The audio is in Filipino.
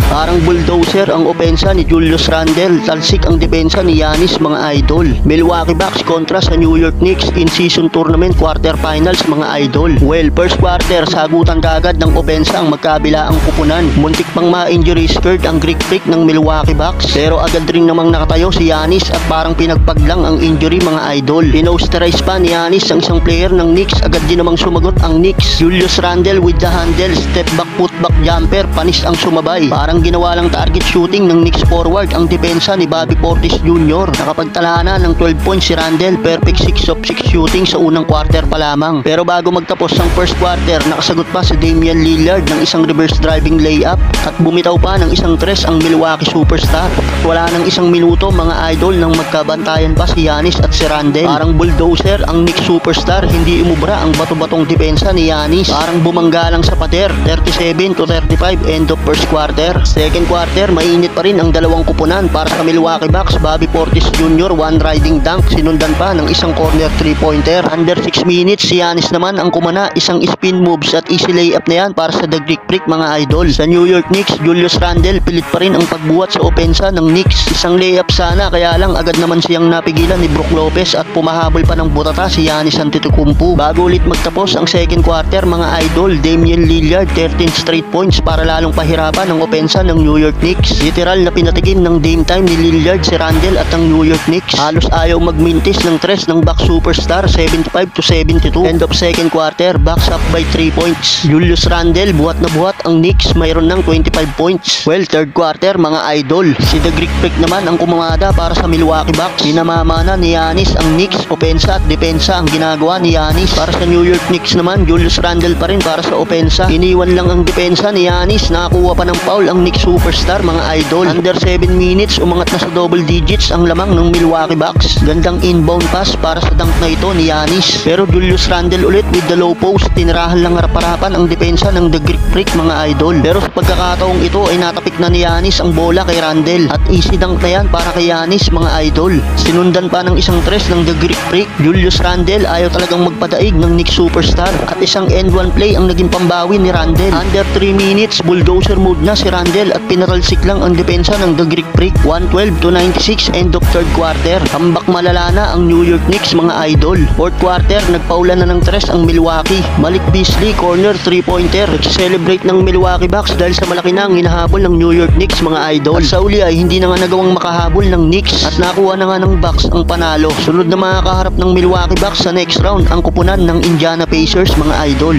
Parang bulldozer ang opensa ni Julius Randle, talsik ang depensa ni Giannis mga idol. Milwaukee Bucks kontra sa New York Knicks in season tournament quarterfinals mga idol. Well, first quarter sagutan kaagad ng opensa ang magkabila ang kupunan. Muntik pang ma-injury skirt ang Greek Freak ng Milwaukee Bucks, pero agad rin namang nakatayo si Giannis at parang pinagpaglang ang injury mga idol. Pinosterize pa ni Giannis ang isang player ng Knicks, agad din namang sumagot ang Knicks. Julius Randle with the handle, step back putback jumper, panis ang sumabay. Parang ginawa lang target shooting ng Knicks forward ang depensa ni Bobby Portis Jr. Nakapagtala na ng 12 points si Randle, perfect 6 of 6 shooting sa unang quarter pa lamang. Pero bago magtapos ang first quarter, nakasagot pa si Damian Lillard ng isang reverse driving layup at bumitaw pa ng isang tres ang Milwaukee superstar. Wala nang isang minuto mga idol nang magkabantayan pa si Giannis at si Randle. Parang bulldozer ang Knicks superstar, hindi umubra ang bato-batong depensa ni Giannis. Parang bumangga lang sa pader, 37-35 end of first quarter. Second quarter, mainit pa rin ang dalawang kupunan para sa Milwaukee Bucks. Bobby Portis Jr. one riding dunk, sinundan pa ng isang corner 3-pointer. Under 6 minutes, si Giannis naman ang kumana, isang spin moves at easy layup na yan para sa The Greek Freak mga idol. Sa New York Knicks, Julius Randle pilit pa rin ang pagbuhat sa opensa ng Knicks. Isang layup sana, kaya lang agad naman siyang napigilan ni Brook Lopez at pumahabol pa ng butata si Giannis Antetokounmpo. Bago ulit magtapos ang second quarter mga idol, Damian Lillard 13 straight points para lalong pahirapan ang opensa ng New York Knicks. Literal na pinatikim ng game time ni Lillard si Randle at ang New York Knicks. Halos ayaw magmintis ng tres ng Bucks superstar, 75-72. End of second quarter, Bucks up by 3 points. Julius Randle buhat na buhat ang Knicks, mayroon ng 25 points. Well, third quarter mga idol, si The Greek Freak naman ang kumamada para sa Milwaukee Bucks. Pinamamana ni Giannis ang Knicks, opensa at depensa ang ginagawa ni Giannis. Para sa New York Knicks naman, Julius Randle pa rin para sa opensa. Iniwan lang ang depensa ni Giannis, nakakuha pa ng foul ang Knicks superstar mga idol. Under 7 minutes, umangat na sa double digits ang lamang ng Milwaukee Bucks. Gandang inbound pass para sa dunk na ito ni Giannis. Pero Julius Randle ulit with the low post, tinirahan lang harap-harapan ang depensa ng The Greek Freak mga idol. Pero sa pagkakataong ito ay natapik na ni Giannis ang bola kay Randle at easy dunk na yan para kay Giannis mga idol. Sinundan pa ng isang tres ng The Greek Freak. Julius Randle ayaw talagang magpadaig ng Knicks superstar at isang end one play ang naging pambawi ni Randle. Under 3 minutes, bulldozer mode na si Randle at pinatalsik lang ang depensa ng The Greek Freak. 112-96 end of third quarter. Tambak malala na ang New York Knicks mga idol. Fourth quarter, nagpaulan na ng tres ang Milwaukee. Malik Beasley, corner 3-pointer. Nag-celebrate ng Milwaukee Bucks dahil sa malaki na ang hinahabol ng New York Knicks mga idol. At sa uli ay hindi na nga nagawang makahabol ng Knicks at nakuha na nga ng Bucks ang panalo. Sunod na makakaharap ng Milwaukee Bucks sa next round ang kupunan ng Indiana Pacers mga idol.